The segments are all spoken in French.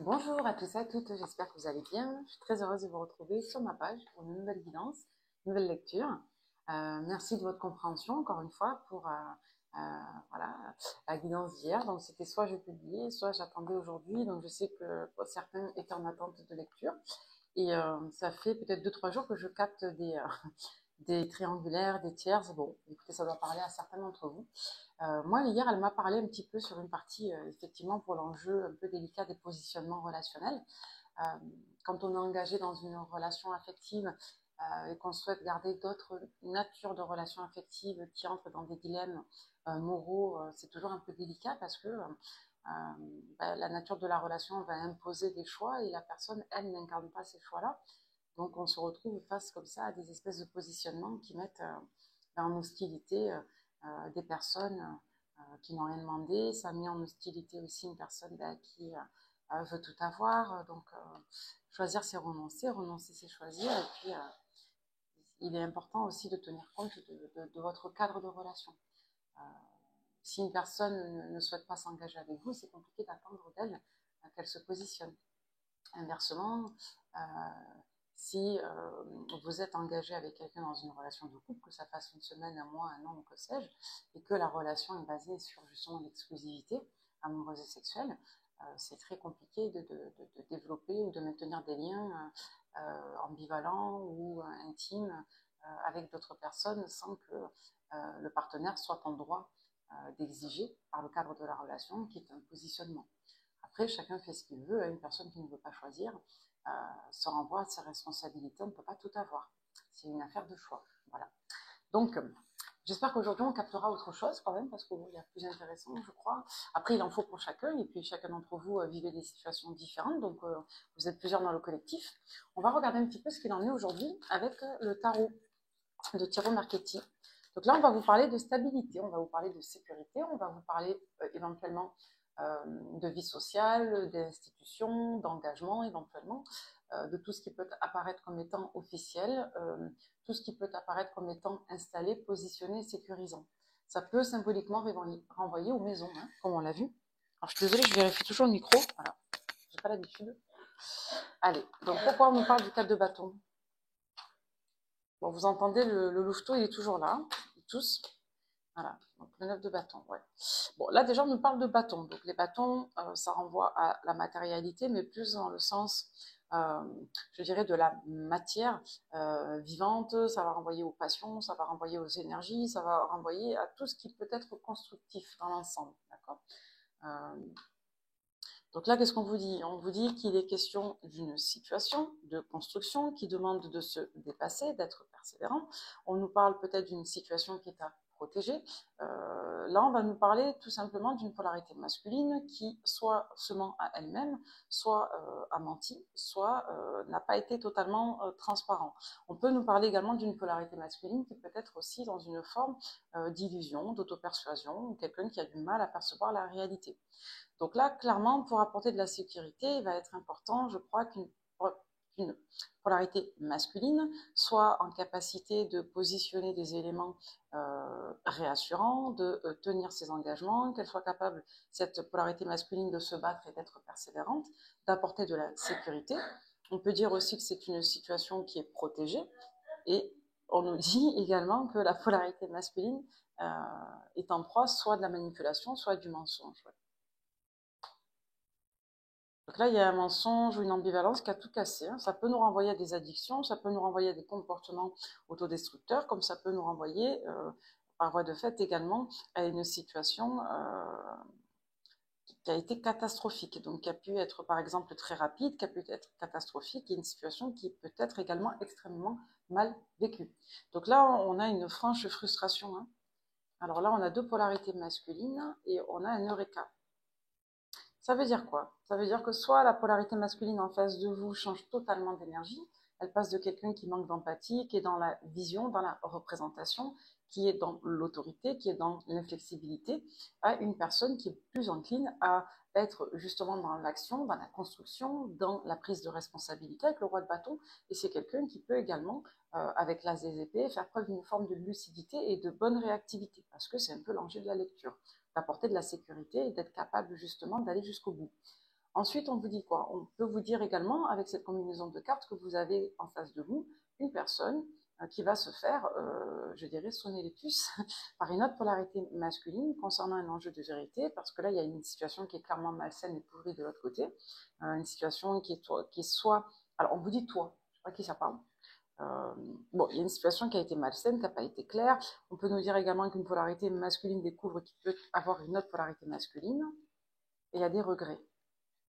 Bonjour à tous et à toutes, j'espère que vous allez bien. Je suis très heureuse de vous retrouver sur ma page pour une nouvelle guidance, une nouvelle lecture. Merci de votre compréhension encore une fois pour voilà, la guidance d'hier. Donc c'était soit je publiais, soit j'attendais aujourd'hui. Donc je sais que certains étaient en attente de lecture. Et ça fait peut-être 2-3 jours que je capte des triangulaires, des tierces. Bon, écoutez, ça doit parler à certains d'entre vous. Moi, hier, elle m'a parlé un petit peu sur une partie, effectivement, pour l'enjeu un peu délicat des positionnements relationnels. Euh, Quand on est engagé dans une relation affective et qu'on souhaite garder d'autres natures de relations affectives qui entrent dans des dilemmes moraux, c'est toujours un peu délicat parce que la nature de la relation va imposer des choix et la personne, elle, n'incarne pas ces choix-là. Donc, on se retrouve face comme ça à des espèces de positionnements qui mettent en hostilité des personnes qui n'ont rien demandé. Ça met en hostilité aussi une personne qui veut tout avoir. Donc, choisir, c'est renoncer. Renoncer, c'est choisir. Et puis, il est important aussi de tenir compte de votre cadre de relation. Euh, Si une personne ne souhaite pas s'engager avec vous, c'est compliqué d'attendre d'elle qu'elle se positionne. Inversement, euh, si vous êtes engagé avec quelqu'un dans une relation de couple, que ça fasse une semaine, un mois, un an, que sais-je, et que la relation est basée sur justement l'exclusivité amoureuse et sexuelle, c'est très compliqué de développer ou de maintenir des liens ambivalents ou intimes avec d'autres personnes sans que le partenaire soit en droit d'exiger, par le cadre de la relation, qui est un positionnement. Après, chacun fait ce qu'il veut. Une personne qui ne veut pas choisir se renvoie à ses responsabilités. On ne peut pas tout avoir. C'est une affaire de choix. Voilà. Donc, j'espère qu'aujourd'hui, on captera autre chose quand même, parce qu'il y a plus intéressant, je crois. Après, il en faut pour chacun, et puis chacun d'entre vous vivez des situations différentes, donc vous êtes plusieurs dans le collectif. On va regarder un petit peu ce qu'il en est aujourd'hui avec le tarot de Tiro Marchetti. Donc là, on va vous parler de stabilité, on va vous parler de sécurité, on va vous parler éventuellement de vie sociale, d'institutions, d'engagement éventuellement, de tout ce qui peut apparaître comme étant officiel, tout ce qui peut apparaître comme étant installé, positionné, sécurisant. Ça peut symboliquement renvoyer aux maisons, hein, comme on l'a vu. Alors je suis désolée, je vérifie toujours le micro, voilà, j'ai pas l'habitude. Allez, donc pourquoi on nous parle du 4 de bâton? Bon, vous entendez, le louveteau, il est toujours là, tous. Voilà, donc le 9 de bâton, ouais. Bon, là déjà, on nous parle de bâton. Donc les bâtons, ça renvoie à la matérialité, mais plus dans le sens, euh, je dirais, de la matière vivante. Ça va renvoyer aux passions, ça va renvoyer aux énergies, ça va renvoyer à tout ce qui peut être constructif dans l'ensemble, d'accord. Donc là, qu'est-ce qu'on vous dit? On vous dit qu'il est question d'une situation de construction qui demande de se dépasser, d'être persévérant. On nous parle peut-être d'une situation qui est à protéger. Là, on va nous parler tout simplement d'une polarité masculine qui soit se ment à elle-même, soit a menti, soit n'a pas été totalement transparent. On peut nous parler également d'une polarité masculine qui peut être aussi dans une forme d'illusion, d'auto-persuasion, ou quelqu'un qui a du mal à percevoir la réalité. Donc là, clairement, pour apporter de la sécurité, il va être important, je crois, qu'une polarité masculine soit en capacité de positionner des éléments réassurants, de tenir ses engagements, qu'elle soit capable, cette polarité masculine, de se battre et d'être persévérante, d'apporter de la sécurité. On peut dire aussi que c'est une situation qui est protégée, et on nous dit également que la polarité masculine est en proie soit de la manipulation, soit du mensonge. Ouais. Donc là, il y a un mensonge ou une ambivalence qui a tout cassé, hein. Ça peut nous renvoyer à des addictions, ça peut nous renvoyer à des comportements autodestructeurs, comme ça peut nous renvoyer, par voie de fait également, à une situation qui a été catastrophique, donc qui a pu être par exemple très rapide, qui a pu être catastrophique, et une situation qui peut être également extrêmement mal vécue. Donc là, on a une franche frustration, hein. Alors là, on a deux polarités masculines et on a un eureka. Ça veut dire quoi? Ça veut dire que soit la polarité masculine en face de vous change totalement d'énergie, elle passe de quelqu'un qui manque d'empathie, qui est dans la vision, dans la représentation, qui est dans l'autorité, qui est dans l'inflexibilité, à une personne qui est plus encline à être justement dans l'action, dans la construction, dans la prise de responsabilité avec le roi de bâton. Et c'est quelqu'un qui peut également, avec l'as des épées, faire preuve d'une forme de lucidité et de bonne réactivité, parce que c'est un peu l'enjeu de la lecture, d'apporter de la sécurité et d'être capable justement d'aller jusqu'au bout. Ensuite, on vous dit quoi? On peut vous dire également, avec cette combinaison de cartes, que vous avez en face de vous une personne qui va se faire, je dirais, sonner les puces par une autre polarité masculine concernant un enjeu de vérité, parce que là, il y a une situation qui est clairement malsaine et pourrie de l'autre côté, une situation qui est soit... Alors, on vous dit toi, je ne sais pas qui ça parle. Bon, il y a une situation qui a été malsaine, qui n'a pas été claire. On peut nous dire également qu'une polarité masculine découvre qu'il peut avoir une autre polarité masculine, et il y a des regrets.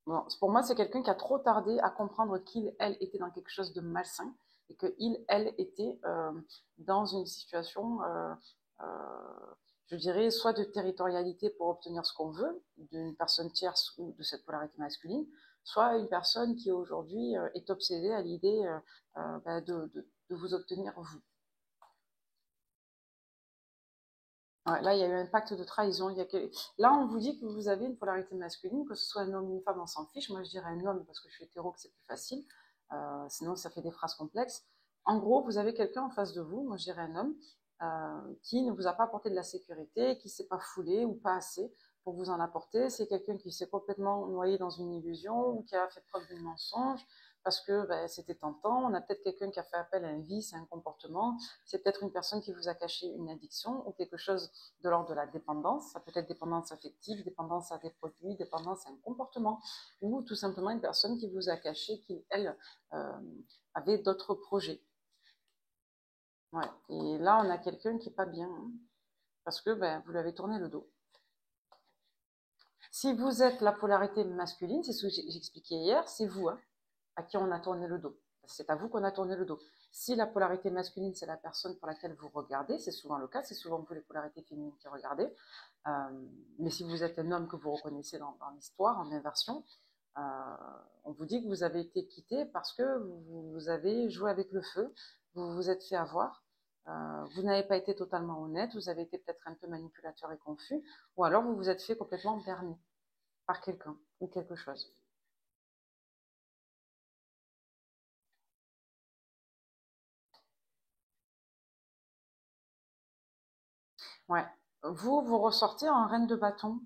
Bon, pour moi, c'est quelqu'un qui a trop tardé à comprendre qu'il, elle, était dans quelque chose de malsain et que il, elle, était dans une situation, je dirais, soit de territorialité pour obtenir ce qu'on veut d'une personne tierce ou de cette polarité masculine, soit une personne qui aujourd'hui est obsédée à l'idée de vous obtenir vous. Ouais, là, il y a eu un pacte de trahison. Là, on vous dit que vous avez une polarité masculine, que ce soit un homme ou une femme, on s'en fiche. Moi, je dirais un homme parce que je suis hétéro, que c'est plus facile. Sinon, ça fait des phrases complexes. En gros, vous avez quelqu'un en face de vous, moi, je dirais un homme, qui ne vous a pas apporté de la sécurité, qui ne s'est pas foulé ou pas assez pour vous en apporter. C'est quelqu'un qui s'est complètement noyé dans une illusion ou qui a fait preuve d'un mensonge parce que c'était tentant. On a peut-être quelqu'un qui a fait appel à un vice, à un comportement. C'est peut-être une personne qui vous a caché une addiction ou quelque chose de l'ordre de la dépendance. Ça peut être dépendance affective, dépendance à des produits, dépendance à un comportement, ou tout simplement une personne qui vous a caché qu'elle avait d'autres projets. Ouais. Et là, on a quelqu'un qui n'est pas bien, hein, parce que vous lui avez tourné le dos. Si vous êtes la polarité masculine, c'est ce que j'expliquais hier, c'est vous à qui on a tourné le dos. C'est à vous qu'on a tourné le dos. Si la polarité masculine, c'est la personne pour laquelle vous regardez, c'est souvent le cas, c'est souvent vous les polarités féminines qui regardez. Mais si vous êtes un homme que vous reconnaissez dans l'histoire, en inversion, on vous dit que vous avez été quitté parce que vous avez joué avec le feu, vous vous êtes fait avoir, vous n'avez pas été totalement honnête, vous avez été peut-être un peu manipulateur et confus, ou alors vous vous êtes fait complètement berner par quelqu'un ou quelque chose. Ouais. Vous ressortez en reine de bâton.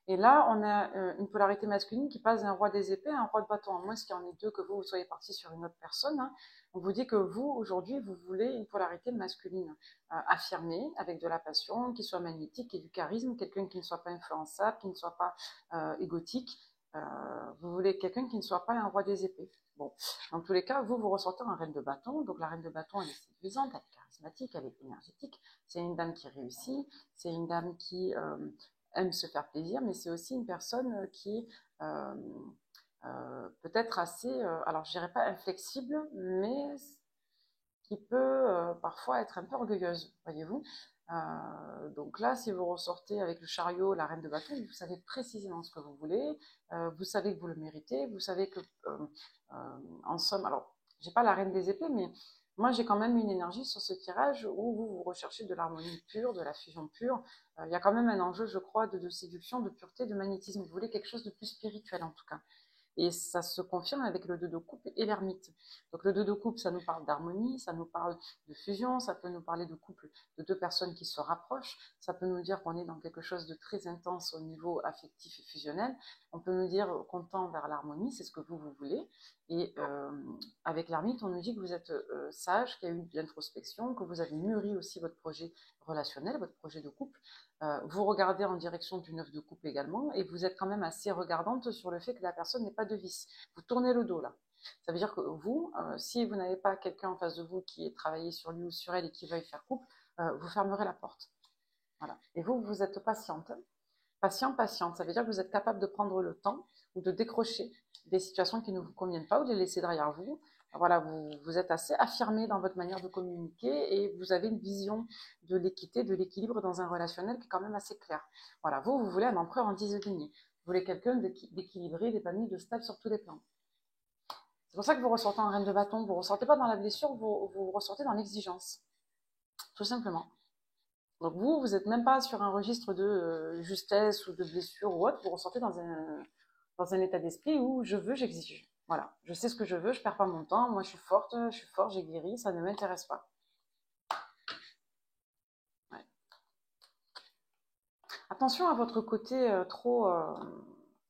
Et là, on a une polarité masculine qui passe d'un roi des épées à un roi de bâton. À moins qu'il y en ait deux, que vous soyez parti sur une autre personne, hein. On vous dit que vous, aujourd'hui, vous voulez une polarité masculine affirmée, avec de la passion, qui soit magnétique et du charisme, quelqu'un qui ne soit pas influençable, qui ne soit pas égotique. Vous voulez quelqu'un qui ne soit pas un roi des épées. Bon, dans tous les cas, vous ressortez en reine de bâton. Donc la reine de bâton, elle est séduisante, elle est charismatique, elle est énergétique. C'est une dame qui réussit, c'est une dame qui aime se faire plaisir, mais c'est aussi une personne qui euh, peut être assez, alors je dirais pas inflexible, mais qui peut parfois être un peu orgueilleuse, voyez-vous. Donc là, si vous ressortez avec le chariot, la reine de bâton, vous savez précisément ce que vous voulez, vous savez que vous le méritez, vous savez que, en somme, alors, j'ai pas la reine des épées, mais moi j'ai quand même une énergie sur ce tirage où vous recherchez de l'harmonie pure, de la fusion pure. Il y a quand même un enjeu, je crois, de séduction, de pureté, de magnétisme. Vous voulez quelque chose de plus spirituel en tout cas. Et ça se confirme avec le 2 de coupe et l'ermite. Donc le 2 de coupe, ça nous parle d'harmonie, ça nous parle de fusion, ça peut nous parler de couple de deux personnes qui se rapprochent, ça peut nous dire qu'on est dans quelque chose de très intense au niveau affectif et fusionnel, on peut nous dire qu'on tend vers l'harmonie, c'est ce que vous voulez. Et avec l'ermite, on nous dit que vous êtes sage, qu'il y a eu de l'introspection, que vous avez mûri aussi votre projet relationnel, votre projet de couple. Vous regardez en direction du 9 de coupe également, et vous êtes quand même assez regardante sur le fait que la personne n'ait pas de vice. Vous tournez le dos là. Ça veut dire que vous, si vous n'avez pas quelqu'un en face de vous qui est travaillé sur lui ou sur elle et qui veuille faire couple, vous fermerez la porte. Voilà. Et vous êtes patiente. Patiente. Ça veut dire que vous êtes capable de prendre le temps ou de décrocher des situations qui ne vous conviennent pas ou de les laisser derrière vous. Voilà, vous êtes assez affirmé dans votre manière de communiquer et vous avez une vision de l'équité, de l'équilibre dans un relationnel qui est quand même assez clair. Voilà, vous voulez un empereur en 10 de lignées. Vous voulez quelqu'un d'équilibré, d'épanoui, de stable sur tous les plans. C'est pour ça que vous ressortez en reine de bâton. Vous ne ressortez pas dans la blessure, vous ressortez dans l'exigence. Tout simplement. Donc vous n'êtes même pas sur un registre de justesse ou de blessure ou autre, vous ressortez dans un état d'esprit où je veux, j'exige. Voilà, je sais ce que je veux, je perds pas mon temps, moi je suis forte, j'ai guéri, ça ne m'intéresse pas. Ouais. Attention à votre côté trop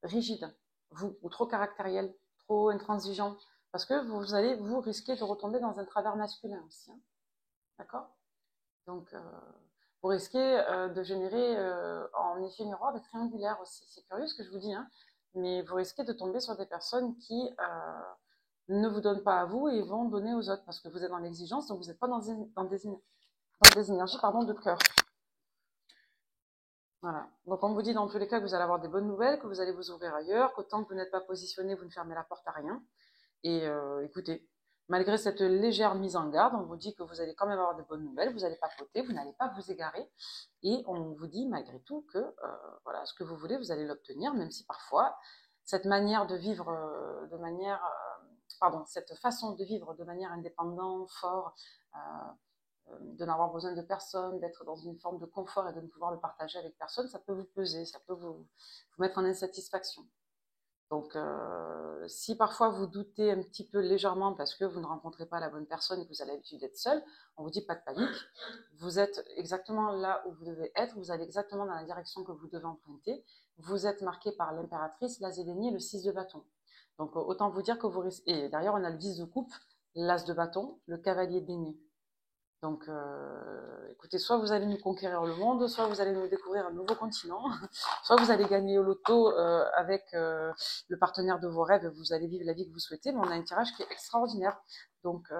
rigide. vous, ou trop caractériel, trop intransigeant, parce que vous allez vous risquer de retomber dans un travers masculin aussi, hein. D'accord? Donc, vous risquez de générer en effet miroir des triangulaires aussi. C'est curieux ce que je vous dis, hein, mais vous risquez de tomber sur des personnes qui ne vous donnent pas à vous et vont donner aux autres, parce que vous êtes dans l'exigence, donc vous n'êtes pas dans des énergies de cœur. Voilà. Donc on vous dit dans tous les cas que vous allez avoir des bonnes nouvelles, que vous allez vous ouvrir ailleurs, qu'autant que vous n'êtes pas positionné, vous ne fermez la porte à rien. Et écoutez, malgré cette légère mise en garde, on vous dit que vous allez quand même avoir de bonnes nouvelles, vous n'allez pas côté, vous n'allez pas vous égarer. Et on vous dit malgré tout que voilà, ce que vous voulez, vous allez l'obtenir, même si parfois cette manière de vivre cette façon de vivre de manière indépendante, fort, de n'avoir besoin de personne, d'être dans une forme de confort et de ne pouvoir le partager avec personne, ça peut vous peser, ça peut vous mettre en insatisfaction. Donc, si parfois vous doutez un petit peu légèrement parce que vous ne rencontrez pas la bonne personne et que vous avez l'habitude d'être seul, on vous dit pas de panique, vous êtes exactement là où vous devez être, vous allez exactement dans la direction que vous devez emprunter, vous êtes marqué par l'impératrice, l'as et denier, le 6 de bâton. Donc, autant vous dire que vous risquez... Et d'ailleurs, on a le 10 de coupe, l'as de bâton, le cavalier de denier. Donc, écoutez, soit vous allez nous conquérir le monde, soit vous allez nous découvrir un nouveau continent, soit vous allez gagner au loto avec le partenaire de vos rêves, vous allez vivre la vie que vous souhaitez, mais on a un tirage qui est extraordinaire. Donc,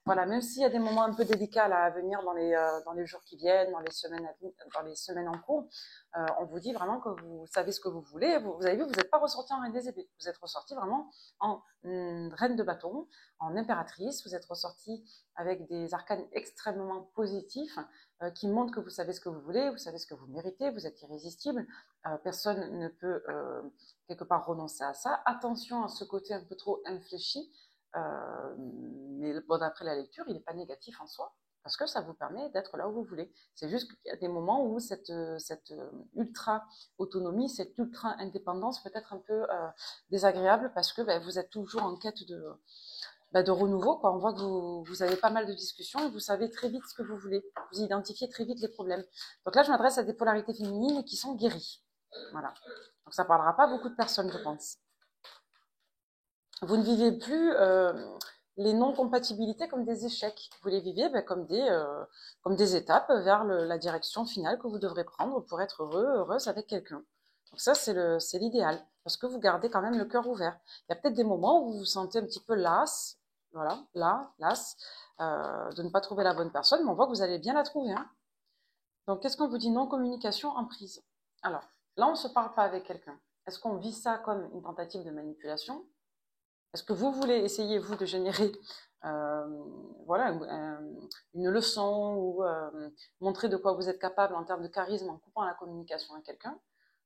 voilà, même s'il y a des moments un peu délicats là, à venir dans les jours qui viennent, dans les semaines en cours, on vous dit vraiment que vous savez ce que vous voulez. Vous avez vu, vous n'êtes pas ressorti en reine des épées, vous êtes ressorti vraiment en reine de bâton, en impératrice, vous êtes ressorti avec des arcanes extrêmement positifs qui montrent que vous savez ce que vous voulez, vous savez ce que vous méritez, vous êtes irrésistible, personne ne peut quelque part renoncer à ça. Attention à ce côté un peu trop infléchi, mais bon, d'après la lecture, il n'est pas négatif en soi, parce que ça vous permet d'être là où vous voulez. C'est juste qu'il y a des moments où cette ultra autonomie, cette ultra indépendance peut être un peu désagréable, parce que vous êtes toujours en quête de renouveau, quoi. On voit que vous avez pas mal de discussions et vous savez très vite ce que vous voulez. Vous identifiez très vite les problèmes. Donc là, je m'adresse à des polarités féminines qui sont guéries. Voilà. Donc ça parlera pas à beaucoup de personnes, je pense. Vous ne vivez plus les non-compatibilités comme des échecs. Vous les vivez comme des étapes vers la direction finale que vous devrez prendre pour être heureuse avec quelqu'un. Donc ça, c'est l'idéal, parce que vous gardez quand même le cœur ouvert. Il y a peut-être des moments où vous vous sentez un petit peu las, voilà, las, de ne pas trouver la bonne personne, mais on voit que vous allez bien la trouver, hein. Donc, qu'est-ce qu'on vous dit? Non-communication en prise. Alors, là, on ne se parle pas avec quelqu'un. Est-ce qu'on vit ça comme une tentative de manipulation? Est-ce que vous voulez essayer, vous, de générer voilà, une leçon ou montrer de quoi vous êtes capable en termes de charisme en coupant la communication à quelqu'un?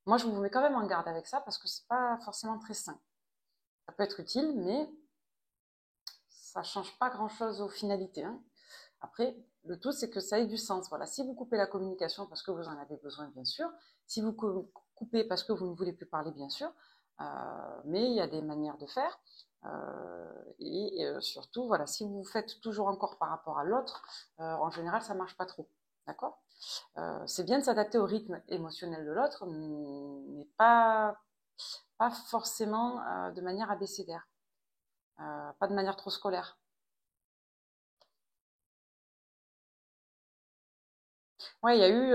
Moi, je vous mets quand même en garde avec ça parce que c'est pas forcément très sain. Ça peut être utile, mais ça change pas grand-chose aux finalités, hein. Après, le tout, c'est que ça ait du sens. Voilà. Si vous coupez la communication parce que vous en avez besoin, bien sûr. Si vous coupez parce que vous ne voulez plus parler, bien sûr. Mais il y a des manières de faire. Surtout, voilà, si vous faites toujours encore par rapport à l'autre, en général, ça marche pas trop. D'accord? C'est bien de s'adapter au rythme émotionnel de l'autre, mais pas forcément de manière abécédaire. Pas de manière trop scolaire. Ouais, il y a eu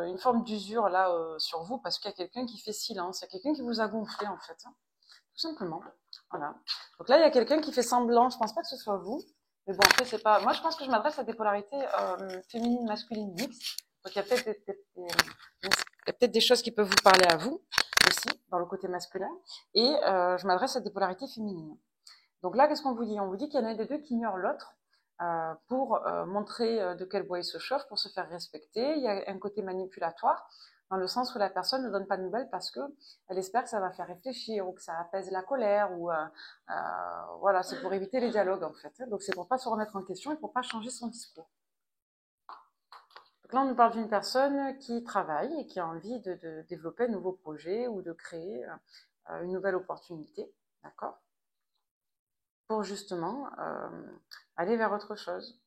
une forme d'usure là sur vous parce qu'il y a quelqu'un qui fait silence, il y a quelqu'un qui vous a gonflé en fait, hein, tout simplement. Voilà. Donc là, il y a quelqu'un qui fait semblant. Je pense pas que ce soit vous, mais bon après c'est pas. Moi, je pense que je m'adresse à des polarités féminines, masculines mixtes. Donc il y a peut-être des choses qui peuvent vous parler à vous aussi dans le côté masculin, et je m'adresse à des polarités féminines. Donc là, qu'est-ce qu'on vous dit? On vous dit qu'il y en a des deux qui ignorent l'autre pour montrer de quel bois il se chauffe, pour se faire respecter. Il y a un côté manipulatoire, dans le sens où la personne ne donne pas de nouvelles parce qu'elle espère que ça va faire réfléchir ou que ça apaise la colère. Voilà, c'est pour éviter les dialogues en fait. Donc c'est pour pas se remettre en question et pour pas changer son discours. Donc là, on nous parle d'une personne qui travaille et qui a envie de développer un nouveau projet ou de créer une nouvelle opportunité. D'accord? Pour justement aller vers autre chose.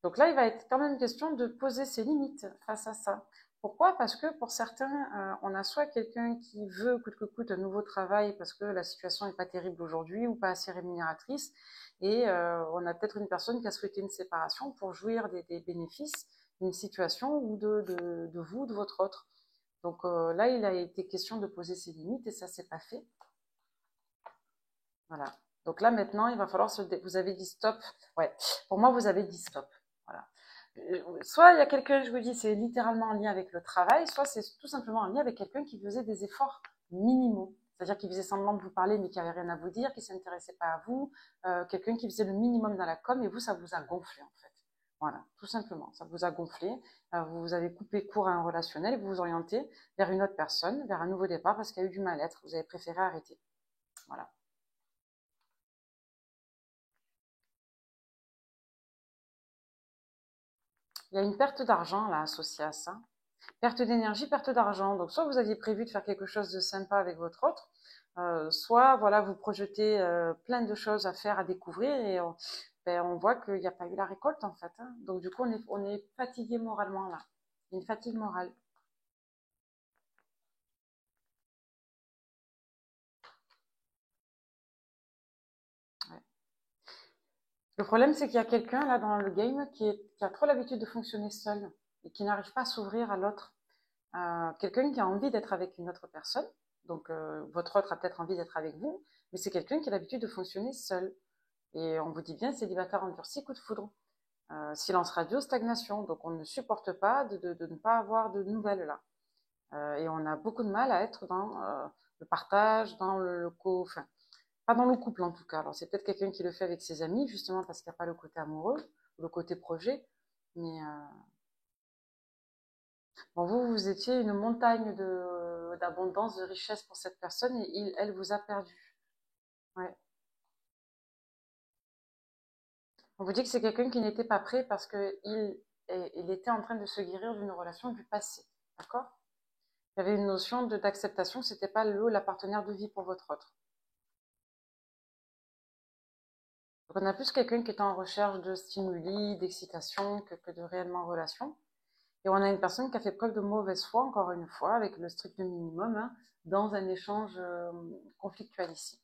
Donc là, il va être quand même question de poser ses limites face à ça. Pourquoi? Parce que pour certains, on a soit quelqu'un qui veut coûte que coûte un nouveau travail parce que la situation n'est pas terrible aujourd'hui ou pas assez rémunératrice, et on a peut-être une personne qui a souhaité une séparation pour jouir des bénéfices d'une situation ou de vous, de votre autre. Donc là, il a été question de poser ses limites et ça s'est pas fait. Voilà. Donc là, maintenant, il va falloir vous avez dit stop. Ouais. Pour moi, vous avez dit stop. Voilà. Soit il y a quelqu'un, je vous dis, c'est littéralement en lien avec le travail, soit c'est tout simplement en lien avec quelqu'un qui faisait des efforts minimaux. C'est-à-dire qui faisait semblant de vous parler, mais qui avait rien à vous dire, qui s'intéressait pas à vous. Quelqu'un qui faisait le minimum dans la com, et vous, ça vous a gonflé, en fait. Voilà, tout simplement. Ça vous a gonflé. Vous avez coupé court à un relationnel, vous vous orientez vers une autre personne, vers un nouveau départ, parce qu'il y a eu du mal-être. Vous avez préféré arrêter. Voilà. Il y a une perte d'argent là associée à ça. Perte d'énergie, perte d'argent. Donc soit vous aviez prévu de faire quelque chose de sympa avec votre autre, soit voilà vous projetez plein de choses à faire, à découvrir, et on voit qu'il n'y a pas eu la récolte en fait. Hein. Donc du coup on est fatigué moralement là. Une fatigue morale. Ouais. Le problème c'est qu'il y a quelqu'un là dans le game qui a trop l'habitude de fonctionner seul et qui n'arrive pas à s'ouvrir à l'autre. Quelqu'un qui a envie d'être avec une autre personne, donc votre autre a peut-être envie d'être avec vous, mais c'est quelqu'un qui a l'habitude de fonctionner seul. Et on vous dit bien, célibataire endurci, coup de foudre. Silence radio, stagnation. Donc on ne supporte pas de ne pas avoir de nouvelles là. Et on a beaucoup de mal à être dans le partage, dans enfin, pas dans le couple en tout cas. Alors c'est peut-être quelqu'un qui le fait avec ses amis, justement parce qu'il n'y a pas le côté amoureux, le côté projet. Mais bon, vous étiez une montagne d'abondance, de richesse pour cette personne et elle vous a perdu. Ouais. On vous dit que c'est quelqu'un qui n'était pas prêt parce il était en train de se guérir d'une relation du passé. D'accord? Il y avait une notion d'acceptation, c'était pas la partenaire de vie pour votre autre. Donc on a plus quelqu'un qui est en recherche de stimuli, d'excitation que de réellement relation. Et on a une personne qui a fait preuve de mauvaise foi, encore une fois, avec le strict minimum, hein, dans un échange conflictuel ici.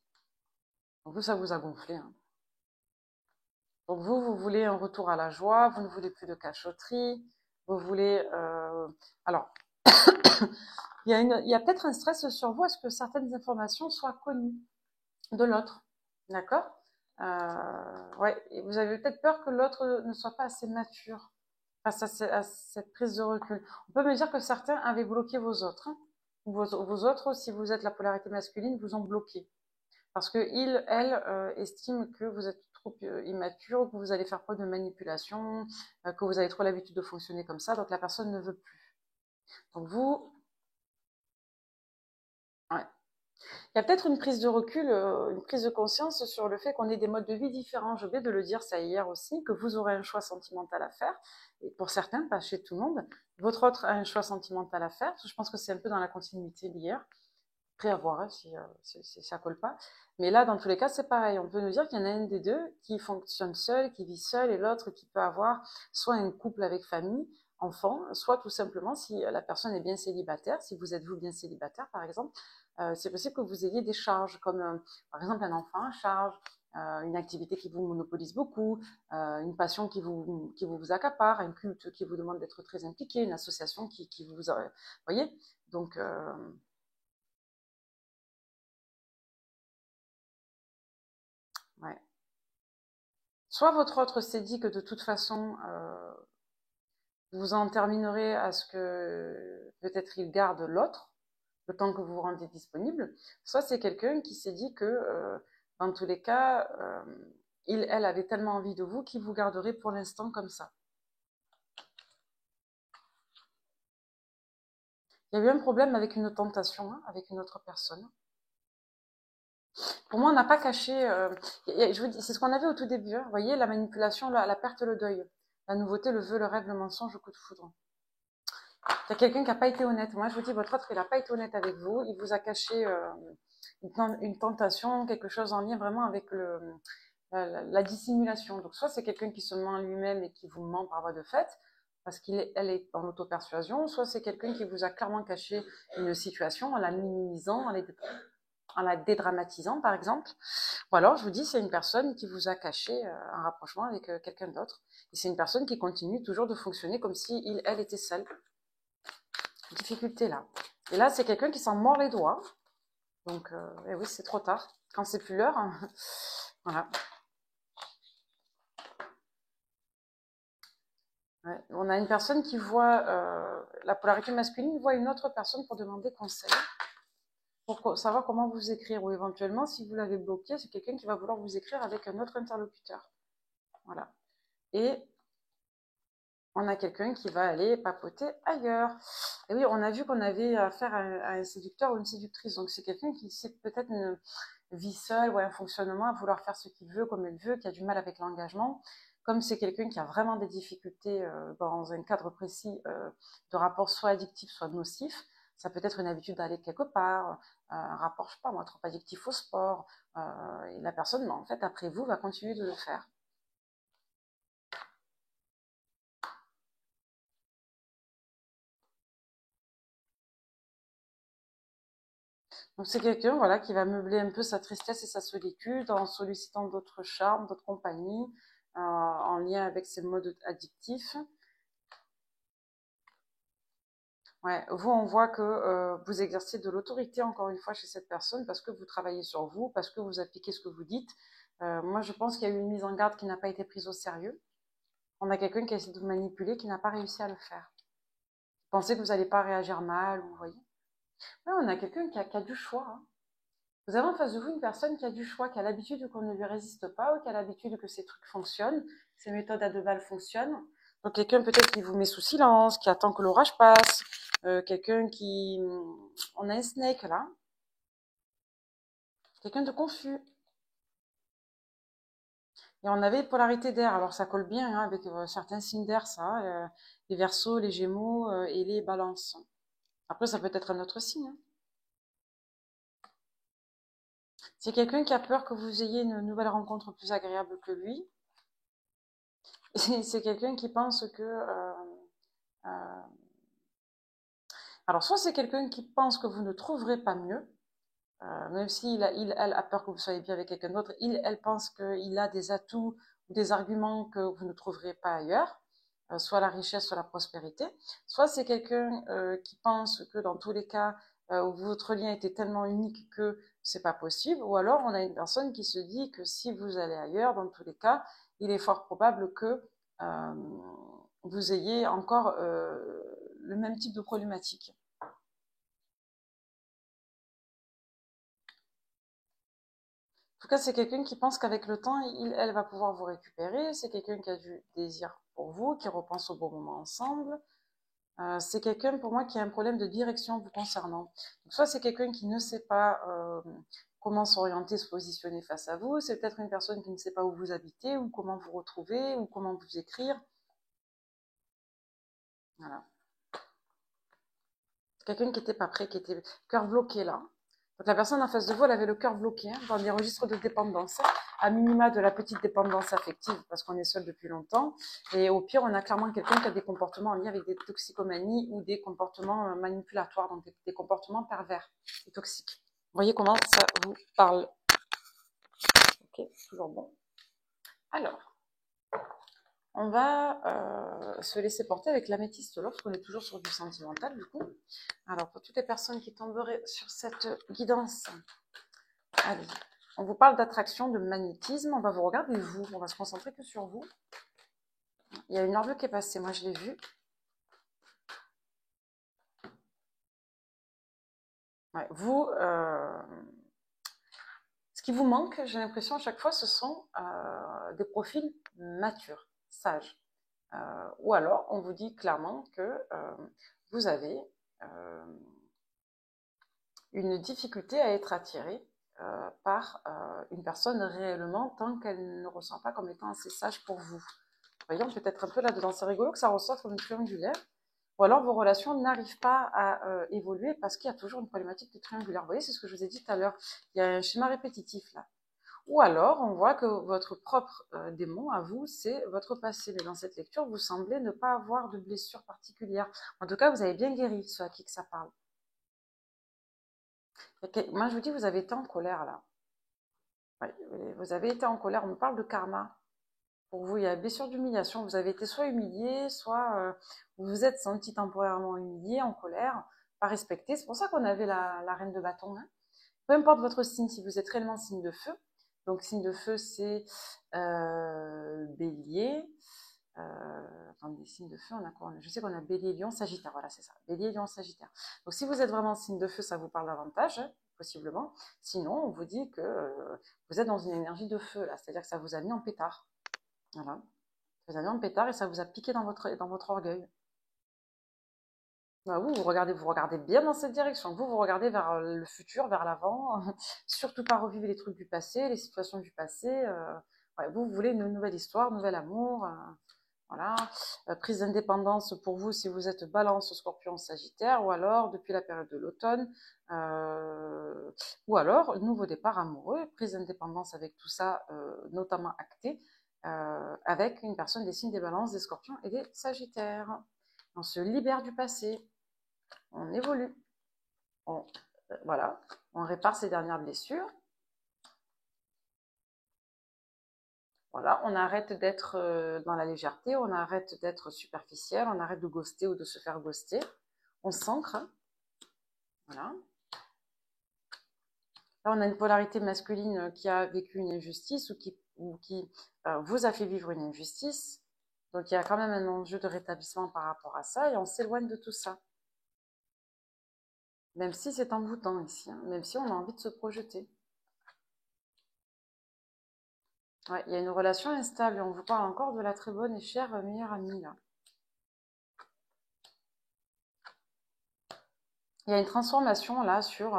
Donc vous, ça vous a gonflé. Hein. Donc vous voulez un retour à la joie, vous ne voulez plus de cachotterie, vous voulez... Alors, il y a peut-être un stress sur vous, est-ce que certaines informations soient connues de l'autre, d'accord? Ouais, et vous avez peut-être peur que l'autre ne soit pas assez mature face à cette prise de recul. On peut me dire que certains avaient bloqué vos autres. Hein. Vos autres, si vous êtes la polarité masculine, vous ont bloqué. Parce que elle, estiment que vous êtes trop immature, que vous allez faire preuve de manipulation, que vous avez trop l'habitude de fonctionner comme ça, donc la personne ne veut plus. Donc vous, ouais. Il y a peut-être une prise de recul, une prise de conscience sur le fait qu'on ait des modes de vie différents. Je vais de le dire ça hier aussi, que vous aurez un choix sentimental à faire. Et pour certains, pas chez tout le monde. Votre autre a un choix sentimental à faire. Je pense que c'est un peu dans la continuité d'hier. Après à voir hein, si ça colle pas. Mais là, dans tous les cas, c'est pareil. On peut nous dire qu'il y en a un des deux qui fonctionne seul, qui vit seul, et l'autre qui peut avoir soit un couple avec famille, enfant, soit tout simplement si la personne est bien célibataire, si vous êtes vous bien célibataire par exemple, c'est possible que vous ayez des charges comme par exemple un enfant à charge, une activité qui vous monopolise beaucoup, une passion qui vous accapare, un culte qui vous demande d'être très impliqué, une association qui vous... voyez. Donc, ouais. Soit votre autre s'est dit que de toute façon, vous en terminerez à ce que peut-être il garde l'autre, le temps que vous vous rendez disponible. Soit c'est quelqu'un qui s'est dit que, dans tous les cas, elle avait tellement envie de vous qu'il vous garderait pour l'instant comme ça. Il y a eu un problème avec une tentation, hein, avec une autre personne. Pour moi, on n'a pas caché. Je vous dis, c'est ce qu'on avait au tout début. Hein. Vous voyez, la manipulation, la perte, le deuil. La nouveauté, le vœu, le rêve, le mensonge, le coup de foudre. Il y a quelqu'un qui n'a pas été honnête. Moi, je vous dis, votre autre, il n'a pas été honnête avec vous. Il vous a caché une tentation, quelque chose en lien vraiment avec la dissimulation. Donc, soit c'est quelqu'un qui se ment à lui-même et qui vous ment par voie de fait, parce qu'elle est en auto-persuasion, soit c'est quelqu'un qui vous a clairement caché une situation en la minimisant, en la dédramatisant par exemple, ou alors je vous dis c'est une personne qui vous a caché un rapprochement avec quelqu'un d'autre, et c'est une personne qui continue toujours de fonctionner comme si elle était seule. Difficulté là. Et là c'est quelqu'un qui s'en mord les doigts, donc et oui c'est trop tard, quand c'est plus l'heure, hein. Voilà. Ouais. On a une personne qui voit la polarité masculine, voit une autre personne pour demander conseil, pour savoir comment vous écrire, ou éventuellement, si vous l'avez bloqué, c'est quelqu'un qui va vouloir vous écrire avec un autre interlocuteur. Voilà. Et on a quelqu'un qui va aller papoter ailleurs. Et oui, on a vu qu'on avait affaire à un séducteur ou une séductrice, donc c'est quelqu'un qui sait peut-être une vie seule ou un fonctionnement, à vouloir faire ce qu'il veut, comme il veut, qui a du mal avec l'engagement. Comme c'est quelqu'un qui a vraiment des difficultés dans un cadre précis de rapport soit addictif, soit nocif, ça peut être une habitude d'aller quelque part, un rapport, je sais pas moi, trop addictif au sport, et la personne, en fait, après vous, va continuer de le faire. Donc c'est quelqu'un voilà, qui va meubler un peu sa tristesse et sa solitude en sollicitant d'autres charmes, d'autres compagnies, en lien avec ses modes addictifs. Ouais, vous, on voit que vous exercez de l'autorité encore une fois chez cette personne parce que vous travaillez sur vous, parce que vous appliquez ce que vous dites. Moi, je pense qu'il y a eu une mise en garde qui n'a pas été prise au sérieux. On a quelqu'un qui a essayé de vous manipuler, qui n'a pas réussi à le faire. Vous pensez que vous n'allez pas réagir mal, vous voyez. Ouais, on a quelqu'un qui a du choix, hein. Vous avez en face de vous une personne qui a du choix, qui a l'habitude qu'on ne lui résiste pas, ou qui a l'habitude que ces trucs fonctionnent, ces méthodes à deux balles fonctionnent. Donc quelqu'un peut-être qui vous met sous silence, qui attend que l'orage passe, quelqu'un qui... On a un snake là, quelqu'un de confus. Et on avait polarité d'air, alors ça colle bien hein, avec certains signes d'air, ça, les Verseaux, les Gémeaux et les Balances. Après ça peut être un autre signe, hein. C'est quelqu'un qui a peur que vous ayez une nouvelle rencontre plus agréable que lui. C'est quelqu'un qui pense que... euh, alors, soit c'est quelqu'un qui pense que vous ne trouverez pas mieux, même s'il elle a peur que vous soyez bien avec quelqu'un d'autre, elle pense qu'il a des atouts ou des arguments que vous ne trouverez pas ailleurs, soit la richesse, soit la prospérité. Soit c'est quelqu'un qui pense que dans tous les cas, votre lien était tellement unique que c'est pas possible, ou alors on a une personne qui se dit que si vous allez ailleurs, dans tous les cas, il est fort probable que euh, vous ayez encore le même type de problématique. En tout cas, c'est quelqu'un qui pense qu'avec le temps, elle va pouvoir vous récupérer. C'est quelqu'un qui a du désir pour vous, qui repense au bon moment ensemble. C'est quelqu'un, pour moi, qui a un problème de direction vous concernant. Donc, soit c'est quelqu'un qui ne sait pas comment s'orienter, se positionner face à vous. C'est peut-être une personne qui ne sait pas où vous habitez, ou comment vous retrouver, ou comment vous écrire. Voilà. Quelqu'un qui n'était pas prêt, qui était cœur bloqué là. Donc la personne en face de vous, elle avait le cœur bloqué hein, dans des registres de dépendance, à minima de la petite dépendance affective parce qu'on est seul depuis longtemps. Et au pire, on a clairement quelqu'un qui a des comportements en lien avec des toxicomanies ou des comportements manipulatoires, donc des comportements pervers et toxiques. Vous voyez comment ça vous parle? Ok, toujours bon. Alors, on va se laisser porter avec l'améthyste lorsqu'on est toujours sur du sentimental du coup. Alors, pour toutes les personnes qui tomberaient sur cette guidance, allez, on vous parle d'attraction, de magnétisme, on va vous regarder vous, on va se concentrer que sur vous. Il y a une heure bleue qui est passée, moi je l'ai vue. Ouais, vous, ce qui vous manque, j'ai l'impression à chaque fois, ce sont des profils matures, sages. Ou alors, on vous dit clairement que vous avez une difficulté à être attiré par une personne réellement tant qu'elle ne ressent pas comme étant assez sage pour vous. Voyons peut-être un peu là-dedans. C'est rigolo que ça ressorte comme une triangulaire. Ou alors vos relations n'arrivent pas à évoluer parce qu'il y a toujours une problématique de triangulaire. Vous voyez, c'est ce que je vous ai dit tout à l'heure. Il y a un schéma répétitif là. Ou alors, on voit que votre propre démon, à vous, c'est votre passé. Mais dans cette lecture, vous semblez ne pas avoir de blessure particulière. En tout cas, vous avez bien guéri ceux à qui que ça parle. Moi, je vous dis, vous avez été en colère, là. Ouais, vous avez été en colère. On me parle de karma. Pour vous, il y a blessure d'humiliation. Vous avez été soit humilié, soit vous vous êtes senti temporairement humilié, en colère, pas respecté. C'est pour ça qu'on avait la reine de bâton. Hein. Peu importe votre signe, si vous êtes réellement signe de feu. Donc, signe de feu, c'est bélier. Attendez, signe de feu, on a quoi? Je sais qu'on a bélier, lion, sagittaire. Voilà, c'est ça. Bélier, lion, sagittaire. Donc, si vous êtes vraiment signe de feu, ça vous parle davantage, hein, possiblement. Sinon, on vous dit que vous êtes dans une énergie de feu, là. C'est-à-dire que ça vous a mis en pétard. Voilà. Vous avez un pétard et ça vous a piqué dans votre orgueil. Bah vous regardez bien dans cette direction. Vous regardez vers le futur, vers l'avant. Surtout pas revivre les trucs du passé, les situations du passé. Ouais, vous voulez une nouvelle histoire, nouvel amour. Voilà. Prise d'indépendance pour vous si vous êtes Balance, Scorpion, Sagittaire. Ou alors, depuis la période de l'automne. Ou alors, nouveau départ amoureux. Prise d'indépendance avec tout ça, notamment acté. Avec une personne des signes des Balances, des Scorpions et des Sagittaires. On se libère du passé, on évolue, voilà, on répare ses dernières blessures. Voilà, on arrête d'être dans la légèreté, on arrête d'être superficiel, on arrête de ghoster ou de se faire ghoster. On s'ancre. Voilà. Là, on a une polarité masculine qui a vécu une injustice ou qui vous a fait vivre une injustice. Donc, il y a quand même un enjeu de rétablissement par rapport à ça et on s'éloigne de tout ça. Même si c'est envoûtant ici, hein, même si on a envie de se projeter. Ouais, il y a une relation instable et on vous parle encore de la très bonne et chère meilleure amie là. Il y a une transformation là sur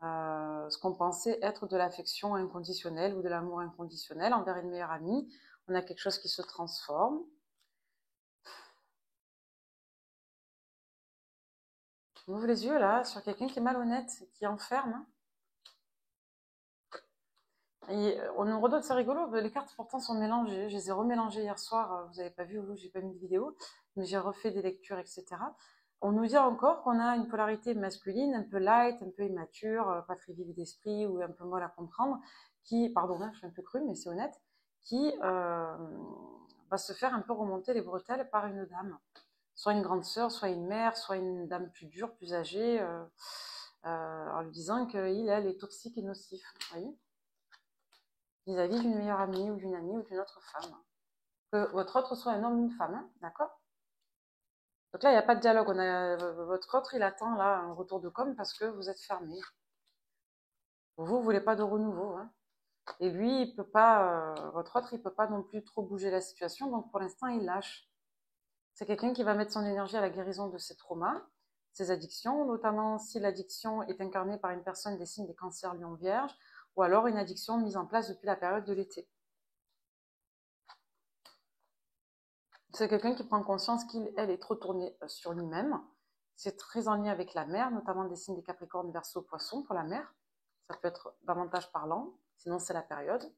ce qu'on pensait être de l'affection inconditionnelle ou de l'amour inconditionnel envers une meilleure amie. On a quelque chose qui se transforme. On ouvre les yeux là sur quelqu'un qui est malhonnête, qui enferme. Hein. Et on nous redonne, c'est rigolo, les cartes pourtant sont mélangées. Je les ai remélangées hier soir, vous n'avez pas vu, vous, j'ai pas mis de vidéo, mais j'ai refait des lectures, etc. On nous dit encore qu'on a une polarité masculine, un peu light, un peu immature, pas très vive d'esprit ou un peu molle à comprendre, qui, pardon, je suis un peu crue, mais c'est honnête, qui va se faire un peu remonter les bretelles par une dame. Soit une grande sœur, soit une mère, soit une dame plus dure, plus âgée, en lui disant qu'il, elle, est toxique et nocif. Vous voyez, vis-à-vis d'une meilleure amie ou d'une amie ou d'une autre femme. Que votre autre soit un homme ou une femme, hein, d'accord? Donc là, il n'y a pas de dialogue. Votre autre, il attend là un retour de com parce que vous êtes fermé. Vous ne voulez pas de renouveau. Hein. Et lui, il peut pas, votre autre, il ne peut pas non plus trop bouger la situation. Donc pour l'instant, il lâche. C'est quelqu'un qui va mettre son énergie à la guérison de ses traumas, ses addictions, notamment si l'addiction est incarnée par une personne des signes des cancers lion vierge, ou alors une addiction mise en place depuis la période de l'été. C'est quelqu'un qui prend conscience qu'il, elle, est trop tournée sur lui-même. C'est très en lien avec la mer, notamment des signes des Capricornes, Verseau, Poissons pour la mer. Ça peut être davantage parlant, sinon c'est la période.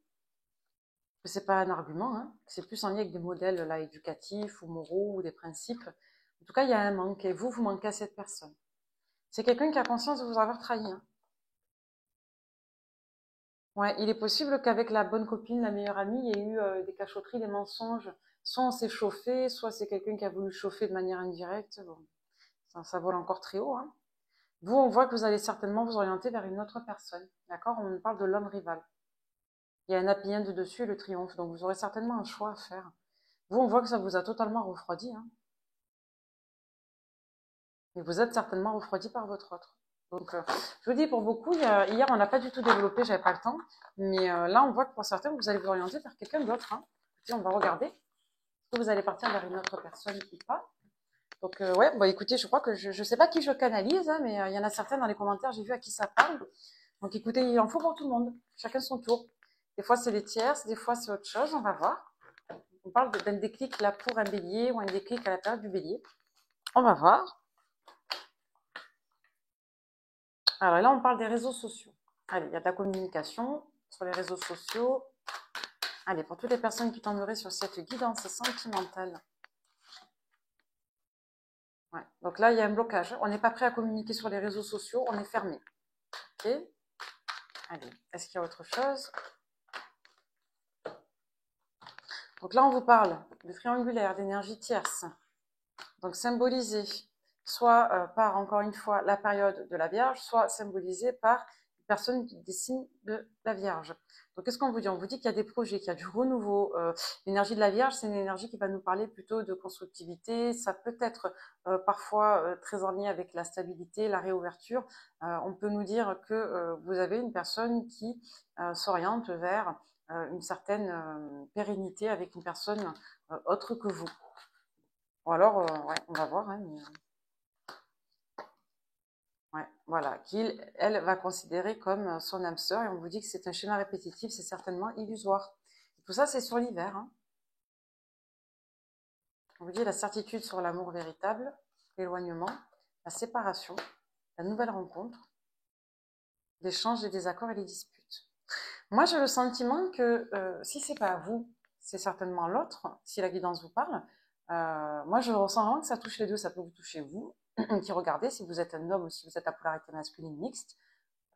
C'est pas un argument, hein. C'est plus en lien avec des modèles là, éducatifs ou moraux ou des principes. En tout cas, il y a un manque et vous manquez à cette personne. C'est quelqu'un qui a conscience de vous avoir trahi. Hein. Ouais, il est possible qu'avec la bonne copine, la meilleure amie, il y ait eu des cachotteries, des mensonges. Soit on s'est chauffé, soit c'est quelqu'un qui a voulu chauffer de manière indirecte. Bon, ça vole encore très haut. Hein. Vous, on voit que vous allez certainement vous orienter vers une autre personne. D'accord? On parle de l'homme rival. Il y a un happy end dessus et le triomphe. Donc vous aurez certainement un choix à faire. Vous, on voit que ça vous a totalement refroidi. Hein. Et vous êtes certainement refroidi par votre autre. Donc, je vous dis, pour beaucoup, hier, on n'a pas du tout développé, j'avais pas le temps. Mais là, on voit que pour certains, vous allez vous orienter vers quelqu'un d'autre. Hein. Écoutez, on va regarder. Est-ce que vous allez partir vers une autre personne ou pas? Donc, ouais, bah, écoutez, je crois que je sais pas qui je canalise, hein, mais il y en a certains dans les commentaires, j'ai vu à qui ça parle. Donc, écoutez, il en faut pour tout le monde. Chacun son tour. Des fois, c'est des tierces, des fois, c'est autre chose. On va voir. On parle d'un déclic là pour un bélier ou un déclic à la période du bélier. On va voir. Alors là, on parle des réseaux sociaux. Allez, il y a de la communication. sur les réseaux sociaux. Allez, pour toutes les personnes qui tomberaient sur cette guidance sentimentale. Ouais. Donc là, il y a un blocage. On n'est pas prêt à communiquer sur les réseaux sociaux, on est fermé. Ok. Allez, est-ce qu'il y a autre chose? Donc là, on vous parle de triangulaire, d'énergie tierce. Donc symbolisé soit par, encore une fois, la période de la Vierge, soit symbolisé par une personne des signes de la Vierge. Donc qu'est-ce qu'on vous dit? On vous dit qu'il y a des projets, qu'il y a du renouveau. L'énergie de la Vierge, c'est une énergie qui va nous parler plutôt de constructivité. Ça peut être parfois très en lien avec la stabilité, la réouverture. On peut nous dire que vous avez une personne qui s'oriente vers une certaine pérennité avec une personne autre que vous. Ou alors, ouais, on va voir, hein, mais, ouais, voilà, elle va considérer comme son âme sœur, et on vous dit que c'est un schéma répétitif, c'est certainement illusoire. Et tout ça, c'est sur l'hiver. Hein. On vous dit la certitude sur l'amour véritable, l'éloignement, la séparation, la nouvelle rencontre, l'échange des désaccords et les disputes. Moi, j'ai le sentiment que si c'est pas vous, c'est certainement l'autre, si la guidance vous parle. Moi, je ressens vraiment que ça touche les deux, ça peut vous toucher vous, qui regardez, si vous êtes un homme ou si vous êtes à polarité masculine mixte,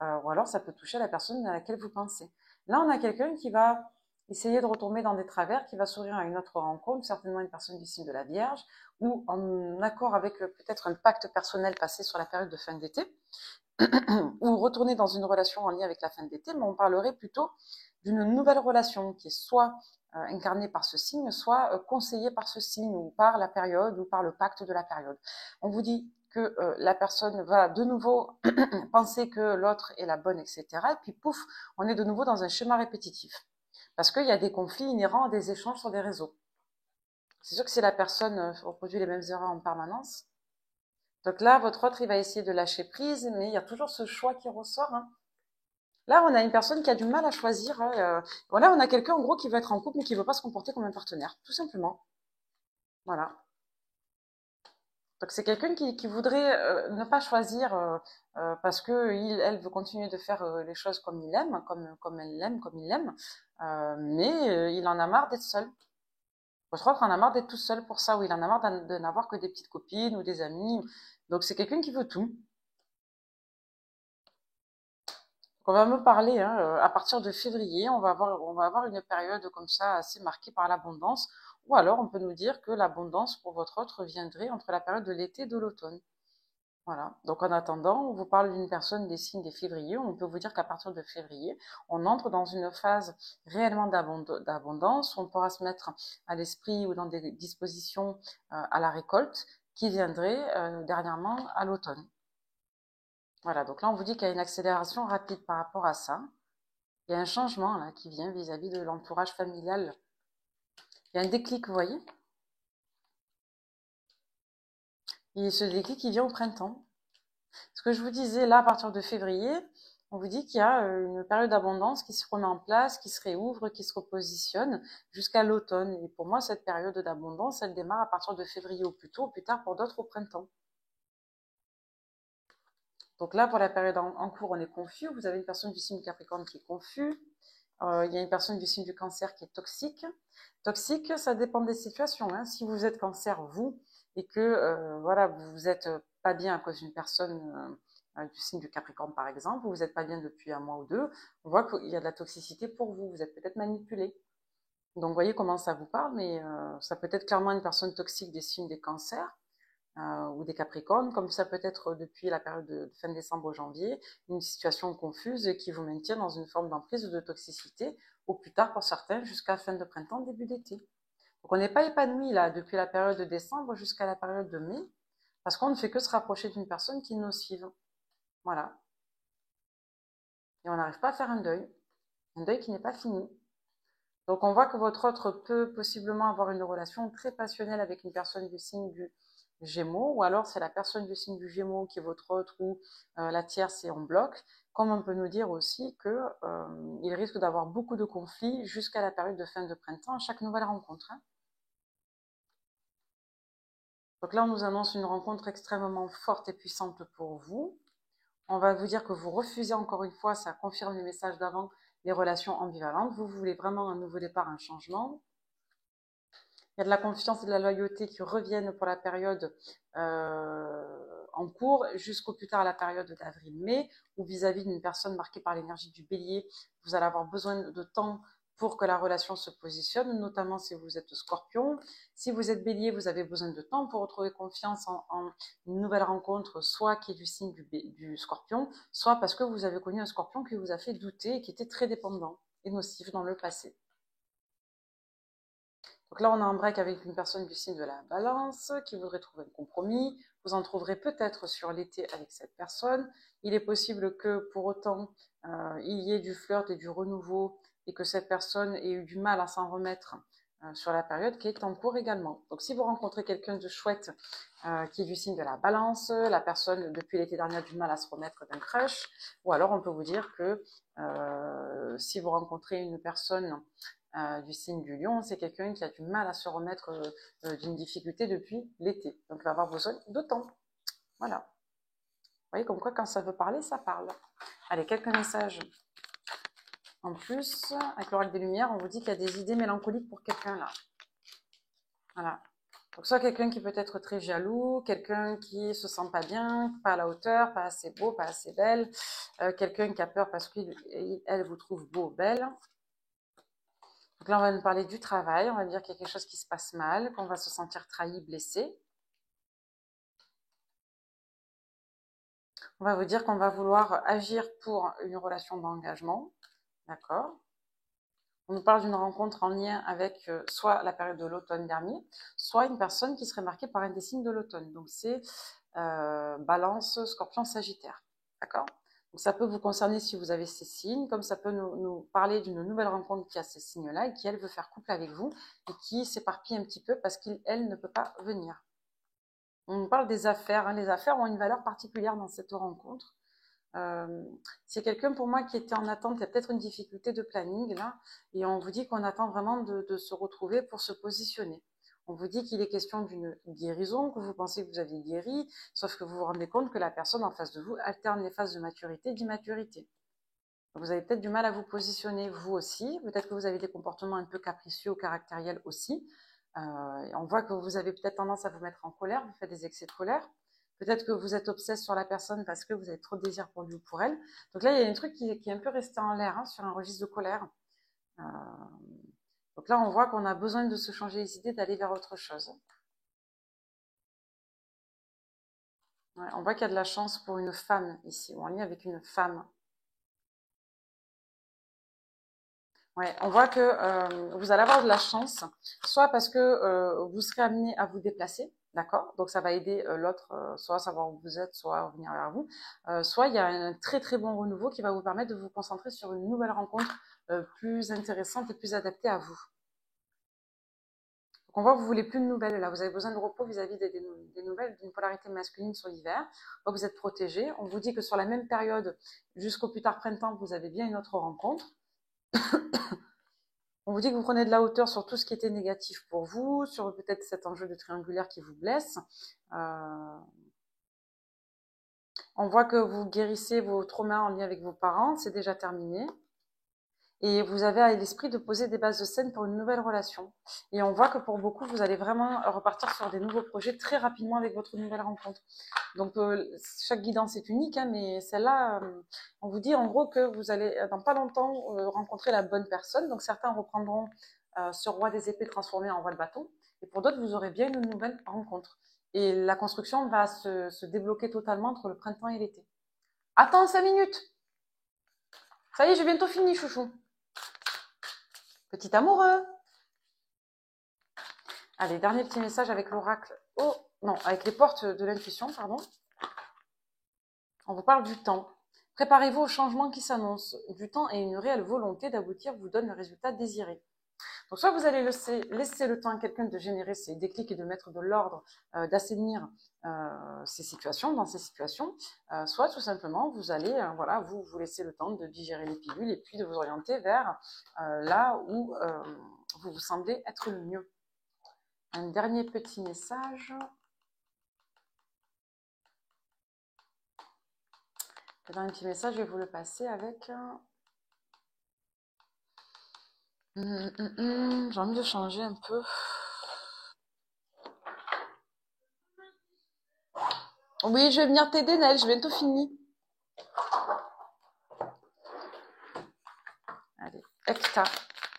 ou alors ça peut toucher la personne à laquelle vous pensez. Là, on a quelqu'un qui va essayer de retomber dans des travers, qui va s'ouvrir à une autre rencontre, certainement une personne du signe de la Vierge, ou en accord avec peut-être un pacte personnel passé sur la période de fin d'été, ou retourner dans une relation en lien avec la fin d'été, mais on parlerait plutôt d'une nouvelle relation qui est soit incarnée par ce signe, soit conseillée par ce signe, ou par la période, ou par le pacte de la période. On vous dit que la personne va de nouveau penser que l'autre est la bonne, etc. Et puis pouf, on est de nouveau dans un schéma répétitif. Parce qu'il y a des conflits inhérents à des échanges sur des réseaux. C'est sûr que si la personne reproduit les mêmes erreurs en permanence, donc là, votre autre, il va essayer de lâcher prise, mais il y a toujours ce choix qui ressort. Hein. Là, on a une personne qui a du mal à choisir. Hein, voilà, on a quelqu'un, en gros, qui veut être en couple, mais qui ne veut pas se comporter comme un partenaire, tout simplement. Voilà. Donc c'est quelqu'un qui voudrait ne pas choisir parce que elle veut continuer de faire les choses comme il aime, comme elle l'aime, comme il l'aime, mais il en a marre d'être seul. Je crois qu'il en a marre d'être tout seul pour ça, ou il en a marre de n'avoir que des petites copines ou des amis. Donc c'est quelqu'un qui veut tout. On va me parler hein, à partir de février, on va avoir une période comme ça assez marquée par l'abondance, ou alors on peut nous dire que l'abondance pour votre autre viendrait entre la période de l'été et de l'automne. Voilà. Donc en attendant, on vous parle d'une personne des signes des février. On peut vous dire qu'à partir de février, on entre dans une phase réellement d'abondance. On pourra se mettre à l'esprit ou dans des dispositions à la récolte qui viendraient dernièrement à l'automne. Voilà, donc là on vous dit qu'il y a une accélération rapide par rapport à ça. Il y a un changement là qui vient vis-à-vis de l'entourage familial. Il y a un déclic, vous voyez. Et ce déclic, il vient au printemps. Ce que je vous disais, là, à partir de février, on vous dit qu'il y a une période d'abondance qui se remet en place, qui se réouvre, qui se repositionne jusqu'à l'automne. Et pour moi, cette période d'abondance, elle démarre à partir de février au plus tôt, ou plus tard pour d'autres au printemps. Donc là, pour la période en cours, on est confus. Vous avez une personne du signe du Capricorne qui est confus. Il y a une personne du signe du Cancer qui est toxique. Toxique, ça dépend des situations. Hein. Si vous êtes Cancer, vous, et que voilà, vous êtes pas bien à cause d'une personne du signe du Capricorne, par exemple, ou vous n'êtes pas bien depuis un mois ou deux, on voit qu'il y a de la toxicité pour vous. Vous êtes peut-être manipulé. Donc, vous voyez comment ça vous parle, mais ça peut être clairement une personne toxique des signes des Cancers ou des Capricornes, comme ça peut être depuis la période de fin décembre janvier, une situation confuse qui vous maintient dans une forme d'emprise ou de toxicité, au plus tard pour certains jusqu'à fin de printemps, début d'été. Donc on n'est pas épanoui là depuis la période de décembre jusqu'à la période de mai, parce qu'on ne fait que se rapprocher d'une personne qui est nocive. Voilà. Et on n'arrive pas à faire un deuil qui n'est pas fini. Donc on voit que votre autre peut possiblement avoir une relation très passionnelle avec une personne du signe du Gémeaux, ou alors c'est la personne du signe du Gémeaux qui est votre autre, ou la tierce est en bloc, comme on peut nous dire aussi qu'il risque d'avoir beaucoup de conflits jusqu'à la période de fin de printemps, à chaque nouvelle rencontre. Hein. Donc là, on nous annonce une rencontre extrêmement forte et puissante pour vous. On va vous dire que vous refusez encore une fois, ça confirme les messages d'avant, les relations ambivalentes. Vous voulez vraiment un nouveau départ, un changement. Il y a de la confiance et de la loyauté qui reviennent pour la période en cours, jusqu'au plus tard la période d'avril-mai, ou vis-à-vis d'une personne marquée par l'énergie du bélier, vous allez avoir besoin de temps pour que la relation se positionne, notamment si vous êtes scorpion. Si vous êtes bélier, vous avez besoin de temps pour retrouver confiance en une nouvelle rencontre, soit qui est du signe du scorpion, soit parce que vous avez connu un scorpion qui vous a fait douter et qui était très dépendant et nocif dans le passé. Donc là, on a un break avec une personne du signe de la balance qui voudrait trouver un compromis. Vous en trouverez peut-être sur l'été avec cette personne. Il est possible que pour autant, il y ait du flirt et du renouveau et que cette personne ait eu du mal à s'en remettre sur la période qui est en cours également. Donc si vous rencontrez quelqu'un de chouette qui est du signe de la balance, la personne depuis l'été dernier a du mal à se remettre d'un crush, ou alors on peut vous dire que si vous rencontrez une personne du signe du lion, c'est quelqu'un qui a du mal à se remettre d'une difficulté depuis l'été. Donc, il va avoir besoin de temps. Voilà. Vous voyez, comme quoi, quand ça veut parler, ça parle. Allez, quelques messages en plus. Avec l'oracle des Lumières, on vous dit qu'il y a des idées mélancoliques pour quelqu'un là. Voilà. Donc, soit quelqu'un qui peut être très jaloux, quelqu'un qui se sent pas bien, pas à la hauteur, pas assez beau, pas assez belle, quelqu'un qui a peur parce qu'elle vous trouve beau, belle. Donc là, on va nous parler du travail, on va dire qu'il y a quelque chose qui se passe mal, qu'on va se sentir trahi, blessé. On va vous dire qu'on va vouloir agir pour une relation d'engagement, d'accord? On nous parle d'une rencontre en lien avec soit la période de l'automne dernier, soit une personne qui serait marquée par un des signes de l'automne. Donc c'est Balance, Scorpion, Sagittaire, d'accord? Donc ça peut vous concerner si vous avez ces signes, comme ça peut nous parler d'une nouvelle rencontre qui a ces signes-là et qui, elle, veut faire couple avec vous et qui s'éparpille un petit peu parce qu'elle ne peut pas venir. On nous parle des affaires, hein. Les affaires ont une valeur particulière dans cette rencontre. C'est quelqu'un pour moi qui était en attente, il y a peut-être une difficulté de planning là, et on vous dit qu'on attend vraiment de se retrouver pour se positionner. On vous dit qu'il est question d'une guérison, que vous pensez que vous avez guéri, sauf que vous vous rendez compte que la personne en face de vous alterne les phases de maturité et d'immaturité. Vous avez peut-être du mal à vous positionner vous aussi, peut-être que vous avez des comportements un peu capricieux ou caractériels aussi. On voit que vous avez peut-être tendance à vous mettre en colère, vous faites des excès de colère. Peut-être que vous êtes obsesse sur la personne parce que vous avez trop de désir pour lui ou pour elle. Donc là, il y a un truc qui est un peu resté en l'air, hein, sur un registre de colère. Euh, donc là, on voit qu'on a besoin de se changer les idées, d'aller vers autre chose. Ouais, on voit qu'il y a de la chance pour une femme ici, ou en lien avec une femme. Ouais, on voit que vous allez avoir de la chance, soit parce que vous serez amené à vous déplacer, d'accord? Donc ça va aider l'autre, soit à savoir où vous êtes, soit à revenir vers vous. Soit il y a un très très bon renouveau qui va vous permettre de vous concentrer sur une nouvelle rencontre plus intéressante et plus adaptée à vous. Donc on voit que vous voulez plus de nouvelles là, vous avez besoin de repos vis-à-vis des nouvelles d'une polarité masculine sur l'hiver. Vous êtes protégé. On vous dit que sur la même période, jusqu'au plus tard printemps, vous avez bien une autre rencontre. On vous dit que vous prenez de la hauteur sur tout ce qui était négatif pour vous, sur peut-être cet enjeu de triangulaire qui vous blesse. On voit que vous guérissez vos traumas en lien avec vos parents, c'est déjà terminé. Et vous avez à l'esprit de poser des bases de scène pour une nouvelle relation. Et on voit que pour beaucoup, vous allez vraiment repartir sur des nouveaux projets très rapidement avec votre nouvelle rencontre. Donc chaque guidance est unique, hein, mais celle-là, on vous dit en gros que vous allez dans pas longtemps rencontrer la bonne personne. Donc certains reprendront ce roi des épées transformé en roi de bâton, et pour d'autres, vous aurez bien une nouvelle rencontre. Et la construction va se débloquer totalement entre le printemps et l'été. Attends 5 minutes. Ça y est, j'ai bientôt fini, chouchou. Petit amoureux. Allez, dernier petit message avec l'oracle. Oh, non, avec les portes de l'intuition, pardon. On vous parle du temps. Préparez-vous au changement qui s'annonce. Du temps et une réelle volonté d'aboutir vous donne le résultat désiré. Donc soit vous allez laisser le temps à quelqu'un de générer ses déclics et de mettre de l'ordre, d'assainir ces situations, dans ces situations, soit tout simplement vous allez voilà, vous laisser le temps de digérer les pilules et puis de vous orienter vers là où vous vous semblez être le mieux. Un dernier petit message. Le dernier petit message, je vais vous le passer avec J'ai envie de changer un peu. Oui, je vais venir t'aider, Nel, j'ai bientôt fini. Allez, Ekta.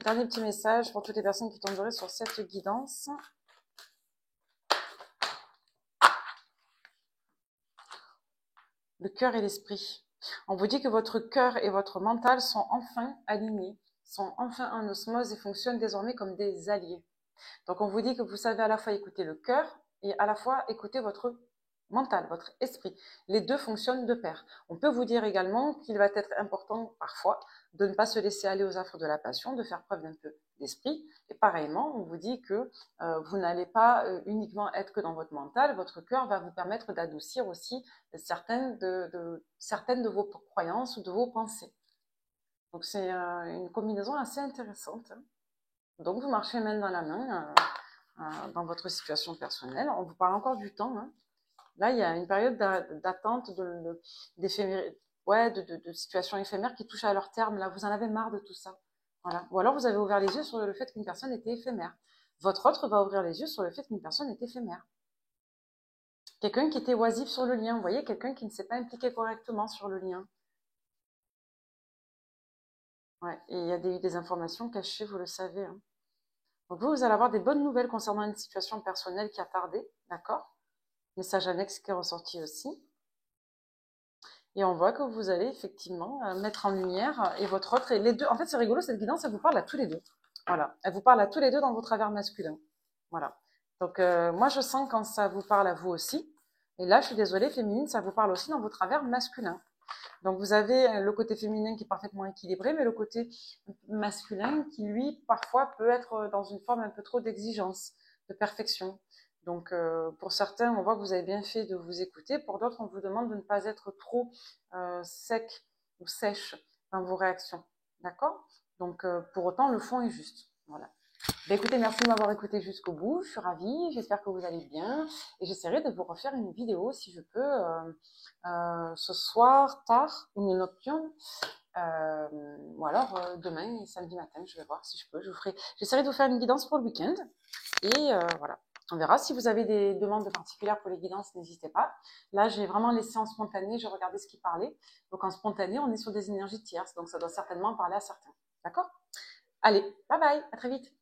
Dernier petit message pour toutes les personnes qui tomberaient sur cette guidance. Le cœur et l'esprit. On vous dit que votre cœur et votre mental sont enfin alignés, sont enfin en osmose et fonctionnent désormais comme des alliés. Donc on vous dit que vous savez à la fois écouter le cœur et à la fois écouter votre mental, votre esprit. Les deux fonctionnent de pair. On peut vous dire également qu'il va être important parfois de ne pas se laisser aller aux affres de la passion, de faire preuve d'un peu d'esprit. Et pareillement, on vous dit que vous n'allez pas uniquement être que dans votre mental, votre cœur va vous permettre d'adoucir aussi certaines de vos croyances ou de vos pensées. Donc c'est une combinaison assez intéressante. Donc vous marchez main dans la main dans votre situation personnelle. On vous parle encore du temps. Hein. Là, il y a une période d'attente, de situations éphémères qui touchent à leur terme. Là, vous en avez marre de tout ça. Voilà. Ou alors, vous avez ouvert les yeux sur le fait qu'une personne était éphémère. Votre autre va ouvrir les yeux sur le fait qu'une personne est éphémère. Quelqu'un qui était oisif sur le lien. Vous voyez, quelqu'un qui ne s'est pas impliqué correctement sur le lien. Ouais. Et il y a eu des informations cachées, vous le savez. Hein. Donc vous allez avoir des bonnes nouvelles concernant une situation personnelle qui a tardé, d'accord? Message annexe qui est ressorti aussi. Et on voit que vous allez effectivement mettre en lumière et votre autre, et les deux, en fait c'est rigolo, cette guidance, elle vous parle à tous les deux. Voilà, elle vous parle à tous les deux dans vos travers masculins. Voilà. Donc moi je sens quand ça vous parle à vous aussi, et là je suis désolée, féminine, ça vous parle aussi dans vos travers masculins. Donc vous avez le côté féminin qui est parfaitement équilibré, mais le côté masculin qui lui parfois peut être dans une forme un peu trop d'exigence, de perfection. Donc pour certains, on voit que vous avez bien fait de vous écouter. Pour d'autres, on vous demande de ne pas être trop sec ou sèche dans vos réactions. D'accord? Donc pour autant, le fond est juste. Voilà. Ben écoutez, merci de m'avoir écouté jusqu'au bout. Je suis ravie. J'espère que vous allez bien. Et j'essaierai de vous refaire une vidéo si je peux ce soir, tard, une nocturne. Ou alors demain, samedi matin, je vais voir si je peux. J'essaierai de vous faire une guidance pour le week-end. Et voilà. On verra. Si vous avez des demandes particulières pour les guidances, n'hésitez pas. Là, j'ai vraiment laissé en spontané. Je regardais ce qui parlait. Donc en spontané, on est sur des énergies tierces. Donc ça doit certainement parler à certains. D'accord? Allez, bye bye. À très vite.